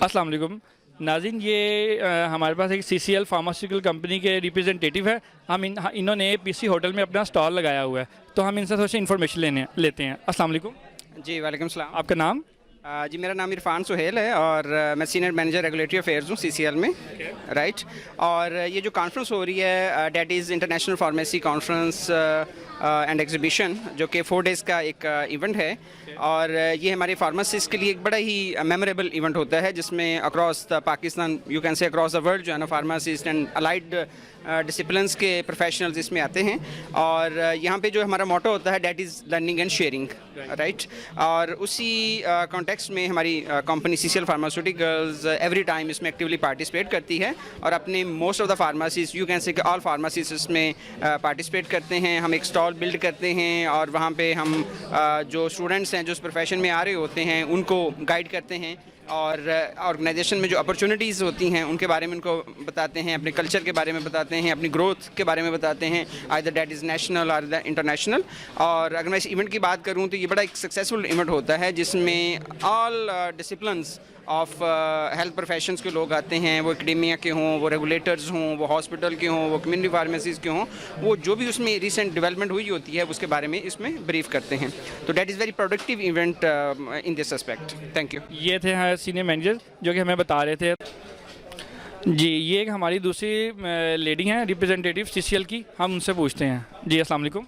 अस्सलाम वालेकुम नाज़रीन, ये हमारे पास एक CCL फार्मास्यूटिकल कंपनी के रिप्रेजेंटेटिव है। इन्होंने PC होटल में अपना स्टॉल लगाया हुआ है, तो हम इनसे थोड़ी सी इन्फॉर्मेशन लेते हैं। अस्सलाम वालेकुम। जी वालेकुम सलाम। आपका नाम? जी मेरा नाम इरफान सुहेल है और मैं सीनियर मैनेजर रेगुलेटरी अफेयर्स हूँ CCL में। राइट। और ये जो कॉन्फ्रेंस हो रही है that is international pharmacy conference and exhibition, जो कि 4 डेज़ का एक इवेंट है। और ये हमारे फार्मासिस्ट के लिए एक बड़ा ही मेमोरेबल इवेंट होता है, जिसमें across the Pakistan, you can say across the world, जो है ना फार्मासिस्ट एंड अलाइड डिसिप्लिन्स के प्रोफेशनल्स इसमें आते हैं। और यहाँ पे जो हमारा मोटो होता है that is learning and sharing. Right. और उसी कॉन्टेक्स्ट में हमारी company CCL pharmaceuticals every time इसमें एक्टिवली पार्टिसिपेट करती है और अपने most of the pharmacist, you can say all pharmacist इसमें पार्टिसिपेट करते हैं। हम एक स्टॉल बिल्ड करते हैं और वहाँ पे हम जो स्टूडेंट्स हैं जो इस प्रोफेशन में आ रहे होते हैं उनको गाइड करते हैं और ऑर्गेनाइजेशन में जो अपॉर्चुनिटीज़ होती हैं उनके बारे में उनको बताते हैं, अपने कल्चर के बारे में बताते हैं, अपनी ग्रोथ के बारे में बताते हैं, आइदर डेट इज़ नेशनल और इंटरनेशनल। और अगर मैं इस इवेंट की बात करूं तो ये बड़ा एक सक्सेसफुल इवेंट होता है, जिसमें all disciplines of health professions के लोग आते हैं। वो एकेडेमिया के हों, वो रेगुलेटर्स हों, वो हॉस्पिटल के हों, वो कम्युनिटी फार्मेसीज़ के हों, वो जो भी उसमें रिसेंट डेवलपमेंट हुई होती है उसके बारे में इसमें ब्रीफ करते हैं। तो that is very productive event in this aspect. Thank you. ये थे सीनियर मैनेजर जो कि हमें बता रहे थे। जी, ये एक हमारी दूसरी लेडी हैं रिप्रेजेंटेटिव CCL की, हम उनसे पूछते हैं। जी अस्सलाम वालेकुम।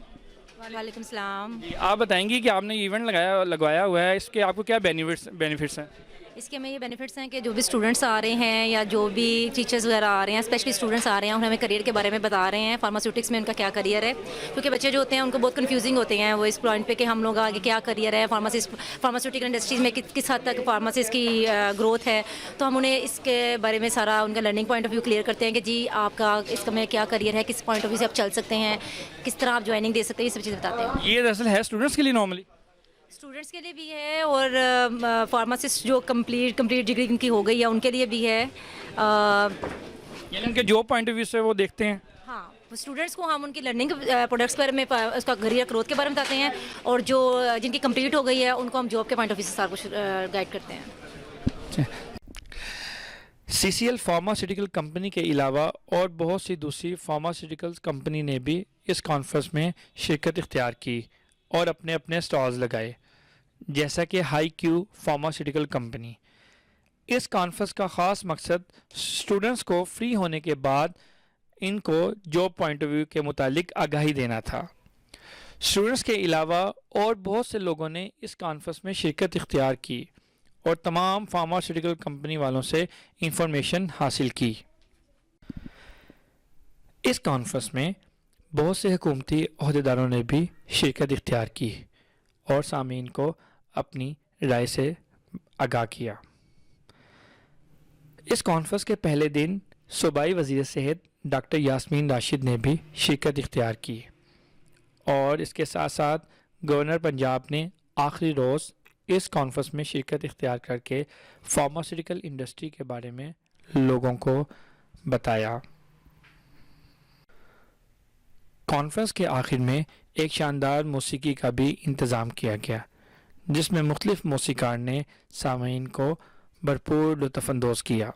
वालेकुम सलाम। आप बताएंगी कि आपने इवेंट लगवाया हुआ है, इसके आपको क्या बेनिफिट्स हैं? इसके हमें ये बेनिफिट्स हैं कि जो भी स्टूडेंट्स आ रहे हैं या जो भी टीचर्स वगैरह आ रहे हैं, स्पेशली स्टूडेंट्स आ रहे हैं, उन्हें हमें करियर के बारे में बता रहे हैं फार्मास्यूटिक्स में उनका क्या करियर है। क्योंकि बच्चे जो होते हैं उनको बहुत कंफ्यूजिंग होते हैं वो इस पॉइंट पे कि हम लोग आगे क्या करियर है, फार्मास्यूटिकल इंडस्ट्रीज़ में किस हद तक फार्मासिस्ट की ग्रोथ है। तो हम उन्हें इसके बारे में सारा उनका learning point of view clear करते हैं कि जी आपका इसका में क्या करियर है, किस पॉइंट ऑफ व्यू से आप चल सकते हैं, किस तरह आप ज्वाइनिंग दे सकते हैं, ये सब चीज़ बताते हैं। ये दरअसल है स्टूडेंट्स के लिए नॉर्मली? स्टूडेंट्स के लिए भी है और फार्मासिस्ट जो कंप्लीट डिग्री उनकी हो गई है उनके लिए भी है। यानी उनके जॉब पॉइंट ऑफ व्यू से वो देखते हैं। हाँ, स्टूडेंट्स को हम उनकी लर्निंग प्रोडक्ट्स पर में उसका करियर ग्रोथ के बारे में बताते हैं और जो जिनकी कंप्लीट हो गई है उनको हम जॉब के पॉइंट ऑफ व्यू से सारा कुछ गाइड करते हैं। CCL फार्मास्यूटिकल कंपनी के अलावा और बहुत सी दूसरी फार्मास्यूटिकल कंपनी ने भी इस कॉन्फ्रेंस में शिरकत इख्तियार की और अपने अपने स्टॉल्स लगाए, जैसा कि HiQ फार्मास्यूटिकल कंपनी। इस कॉन्फ्रेंस का ख़ास मकसद स्टूडेंट्स को फ्री होने के बाद इनको जॉब पॉइंट ऑफ व्यू के मुतालिक आगाही देना था। स्टूडेंट्स के अलावा और बहुत से लोगों ने इस कॉन्फ्रेंस में शिरकत इख्तियार की और तमाम फार्मास्यूटिकल कंपनी वालों से इंफॉर्मेशन हासिल की। इस कॉन्फ्रेंस में बहुत से हुकूमती अहदेदारों ने भी शिरकत इख्तियार की और सामीन को अपनी राय से आगाह किया। इस कॉन्फ्रेंस के पहले दिन सूबाई वज़ीर सेहत डॉक्टर यास्मीन राशिद ने भी शिरकत इख्तियार की और इसके साथ साथ गवर्नर पंजाब ने आखिरी रोज़ इस कॉन्फ्रेंस में शिरकत इख्तियार करके फार्मास्यूटिकल इंडस्ट्री के बारे में लोगों को बताया। कॉन्फ्रेंस के आखिर में एक शानदार मौसीकी का भी इंतज़ाम किया गया, जिसमें मुख्तलिफ मौसीकार ने सामीन को भरपूर लुत्फ़अंदोज़ किया।